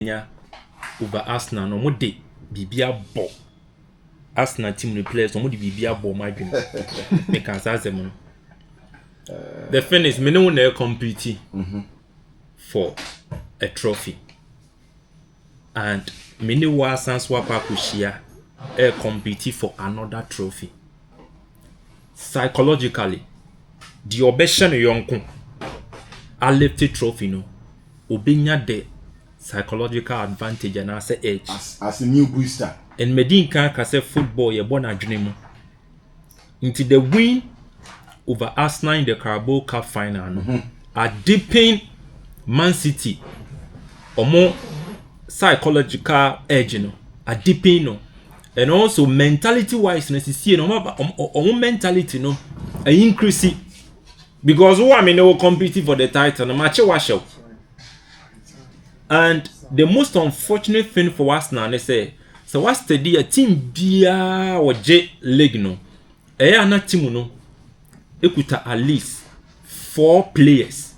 over Arsenal no more de bibia bo Arsenal team the players no more de bibia bo my dream make us as them. The thing is me no na compete for a trophy and me no wa sans swap akushia compete for another trophy. Psychologically the obession yonko a lifted trophy no obinya de psychological advantage and as edge as a new booster. And Medin can say football ye born a dream into the win over Arsenal in the Carabao Cup final a deepen Man City or more psychological edge no a deepen no and also mentality wise necessary no mentality no a increase because who I mean they will compete for the title no match wash out. And the most unfortunate thing for us now, they say, so what's the a team bia or J leg no? Na team no, ekuta at least 4 players.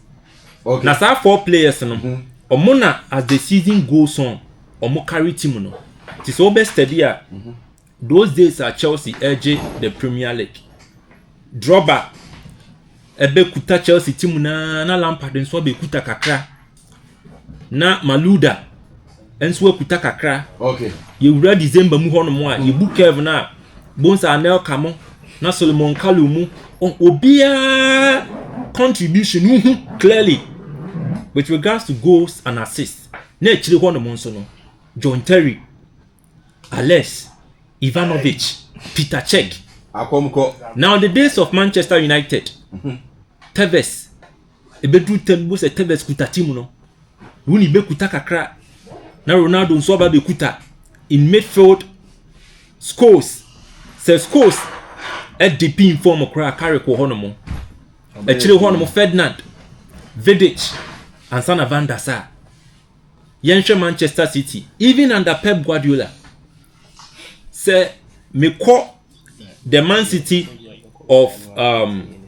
Okay. Now, so 4 players no, omona as the season goes on, omo carry team no. It is all best steady. Those days are Chelsea edge the Premier League. Drawback, ebe kuta Chelsea team na Lampard nso be kuta kakra. Na Maluda enso ekuta kakra. Okay. You read December mu hono mo a you book Kev na Bonsa Anel Kamo na Solomon Kalou mu obia contribution clearly with regards to goals and assists. Na echire hono mo nso no John Terry, Alex Ivanovic, Peter Cech. Now the days of Manchester United. Tevez ebedru tembo se Tevez kuta team no. Wuni be kuta kakra na Ronaldo nso ba be kuta in midfield scores at the pin form okra carry ko honomo e chire honomo Ferdinand Vidic and Sana van der Sar yenhwe Manchester City even under Pep Guardiola say me call the Man City of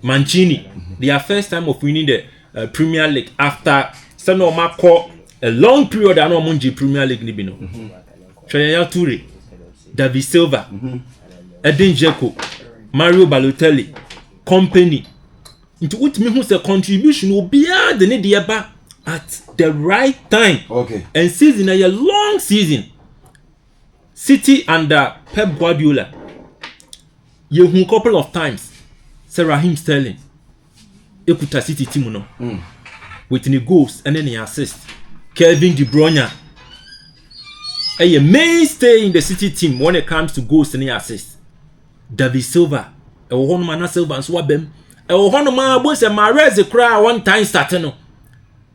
Mancini their first time of winning the Premier League after no call a long period and no munji Premier League ni bi no. Yaya Toure, David Silva, Edin Dzeko, Mario Balotelli, company. Into what me who say contribution will be the need eba at the right time. Okay. And season a long season. City under Pep Guardiola. You couple of times. Say Raheem Sterling. Ekuta City team no. With the goals and then the assist. Kevin De Bruyne, a mainstay in the City team when it comes to goals and the assist. David Silva, a one Silva and Swabem, a one man was a Mahrez cry one time starting.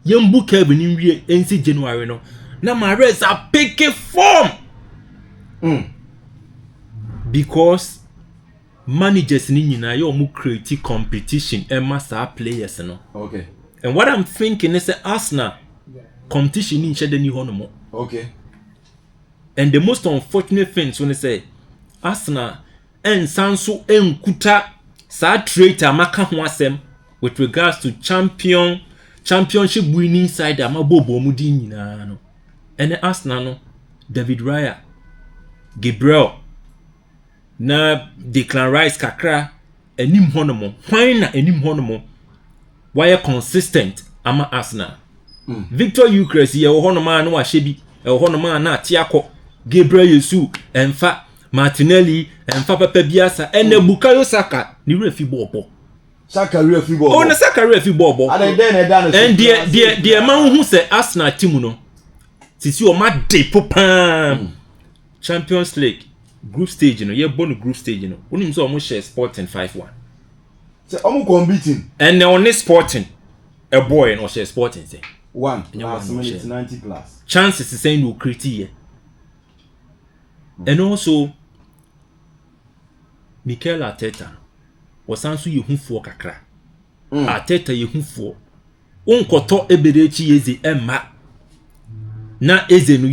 Young book Kevin in NC January no. Now Mahrez are picking form. Because managers ni you mu create competition and master players no. Okay. And what I'm thinking is Arsenal competition in shade ni hono mo. Okay. And the most unfortunate thing when they say Arsenal and Sanso enkuta sa traitor maka ho asem with regards to championship winning side amabobo mu din nyina no. And Arsenal no David Raya, Gabriel na Declan Rice kakra enim hono mo. Why na enim hono mo? Why consistent ama Arsenal? Victor Eucharist ye hono ma no ahyebi e hono ma na atiako Gabriel Yesu emfa Martinelli emfa papa biasa ene Bukayo Saka ni refi bobo Saka refi bobo oh na Saka refi bobo and the man who say Arsenal team no sisi o ma de popam Champions League group stage no ye bonu group stage no onim so o mo share Sporting 5-1 say o mo competing and on this Sporting a boy no share Sporting say 1 last minute 90 plus chances is saying no create here. And also Mikel Arteta was also yehufuo kakra. Arteta yehufuo onkoto eberechi eze emma na eze no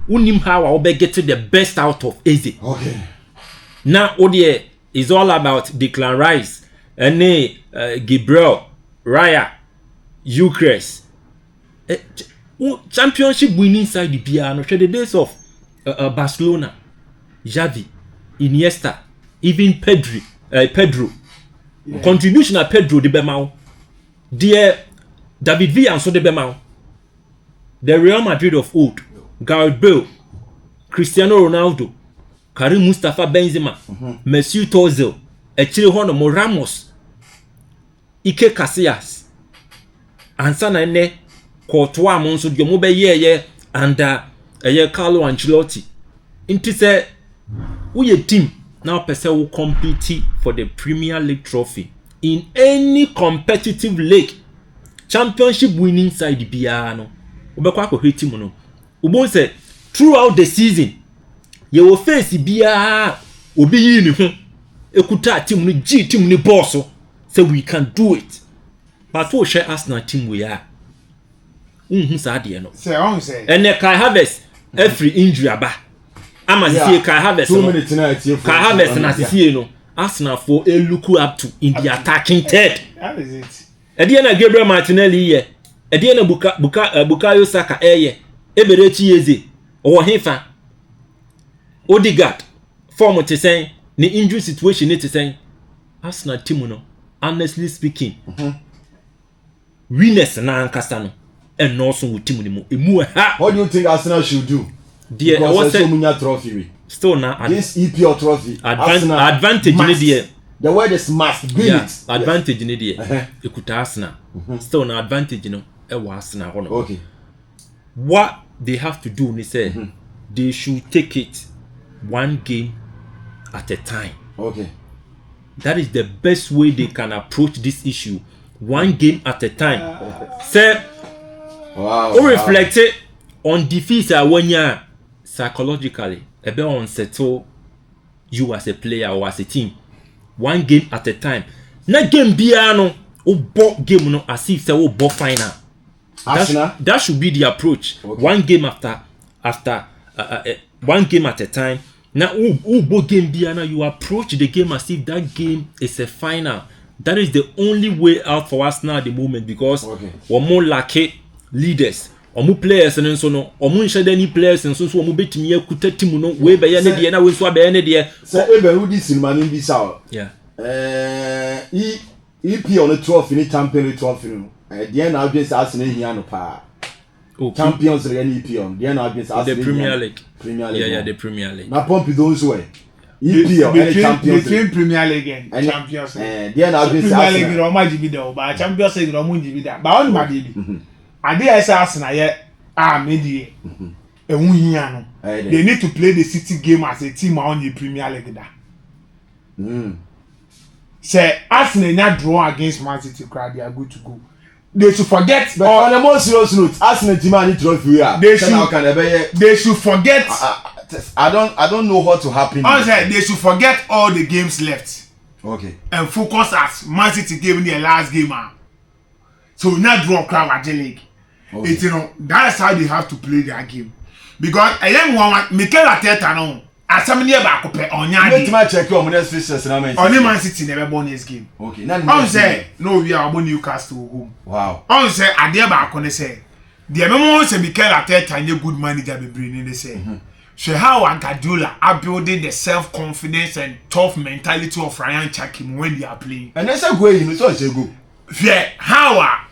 unim how I get the best out of eze. Okay. Now odie is all about Declan Rice and Gabriel Raya Eucharist championship winning side biara no hwɛ the days of Barcelona, Xavi, Iniesta, even Pedro. Contribution of Pedro de bema dear David Villa and so de bema the Real Madrid of old, Gareth Bale, Cristiano Ronaldo, Karim Mustafa Benzema, Mesut Ozil, Echiri Hono Ramos, Ike Casillas, and sana ne Courtois monso de mo be ye and Carlo Ancelotti. Inti say we team now person will compete for the Premier League trophy in any competitive league, championship winning side biara no obekwa akọ team no ubo say throughout the season ye will face biara obi yi ni ho ekuta team no G team ni boss say we can do it, but we share Arsenal team we are sa de no say on say and Kai Havertz every injury aba ama sie Kai Havertz 2 minutes na tie Kai Havertz na sie no Arsenal for a look up to in the attacking third. That is it. Ediana Gabriel Martinelli ye Ediana Bukayo Saka ye Eberechi Eze or Hefa Odegaard form to say the injury situation it to say Arsenal team no honestly speaking winners na ankasa no and also with team ni emu ha. What do you think Arsenal should do? Dear, because so many trophy. Still now this EPL trophy advantage in the the word is must be it. Advantage in the ekuta Arsenal still now advantage no e wa Arsenal hono. Okay, what they have to do is say they should take it one game at a time. Okay, that is the best way they can approach this issue, one game at a time. Say wow, reflect it on defeat when you psychologically a bit unsettle you as a player or as a team, one game at a time. Na game biano o bo game no as if say o bo final. That should be the approach. Okay. One game after one game at a time. Now o bo game biano you approach the game as if that game is a final. That is the only way out for us now at the moment, because we're more lucky leaders. Omu players and so no omu nshade any players and so omu betimi akuta team no we be ya ne de na we so be ya ne de say eberu di cinema ni bi sa yeah EP on the trophy ni champion trophy no de na adwen sa Arsenal hia no pa champions re ni EP on de na adwen sa the Premier League yeah the Premier League na pump those way EP on champions between Premier League and Champions League de na adwen sa Premier League ro ma jibi da ba Champions League ro mu jibi da ba on ma dey Ade esa Arsenal ye medie ehunhia no they need to play the City game as a team on the Premier League da say Arsenal na draw against Man City crowd, they are good to go. They should forget, but on a more serious note, Arsenal team and trophy they should forget I don't know what to happen. They should forget all the games left, okay, and focus as Man City game in their last game. So not draw crowd at the league. Okay. It's, that's how they have to play their game. Because I am one Mikel Arteta no. As some near back up on your check your next fixtures and Man City never won this game. Okay. On say no, we are about Newcastle home. Wow. On say I dare back on say the member say Mikel Arteta and a good manager be bringing they say. So how Guardiola are building the self-confidence and tough mentality of Ryan Chakim when they are playing. And that's a way you so go. Yeah, how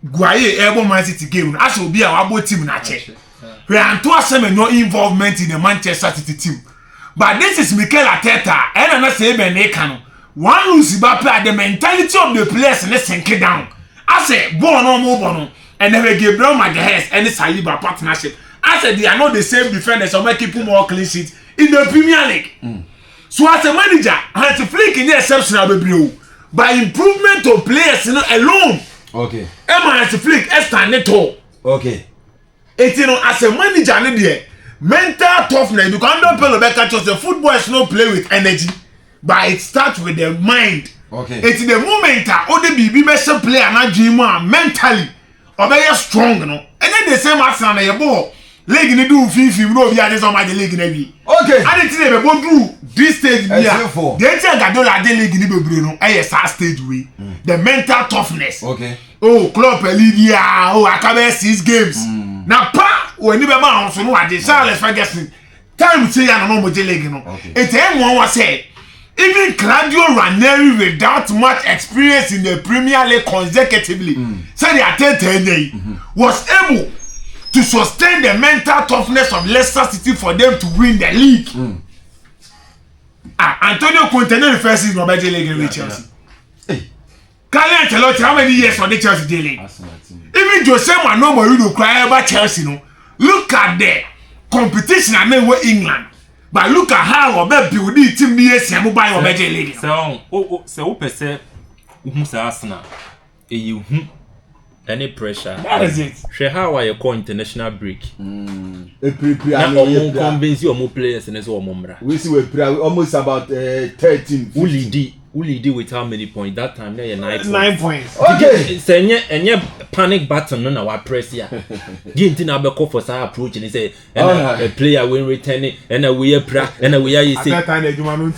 Guaye able Man City game as will be our abo team na check. We are no involvement in the Manchester City team. But this is Mikel Arteta and I say Benekano. One lose Mbappe, the mentality of the players and let's sink it down. I say Bono Mobono and then we give Brown Magalhaes and the Saliba partnership. I said they are not the same defenders or make people more clean sheets in the Premier League. So as a manager, I had to flick in the exceptional baby. By improvement of players alone. Okay. Emma has to flick Estaneto. Okay. It's as a manager, mental toughness. You can't play the football is not play with energy, but it starts with the mind. Okay. It's the moment that the best player and dream mentally or very strong, And then the same as on your ball. Leg in the do 50, no, we are just on my leg in the okay. And it's never go through this stage here. They tell Gadola the leg in the Bruno, stage way. The mental toughness. Okay. Oh, Klopp, Lydia, I can't 6 games. na pa when you be ma so no ade Charles Ferguson time say ya no mo je league no it em one say even Claudio Ranieri without much experience in the Premier League consecutively said the Arteta was able to sustain the mental toughness of Leicester City for them to win the league. Antonio Conte no first season of the league with Chelsea. Carlo Ancelotti how many years on the Chelsea league? Even Jose Mourinho cry about Chelsea no. Look at the competition I mean with England. But look at how Obe build the team years and buy Obe league. So per se Arsenal you any pressure. That is it. Share how you call international break. Now convince you players and so on. We see we almost about 13. Who lead with how many points that time? 9 points. Okay. Say any panic button no na press here. Didn't na be call for say approach and say a player when returning and we are pra and we are you say that time the Juma no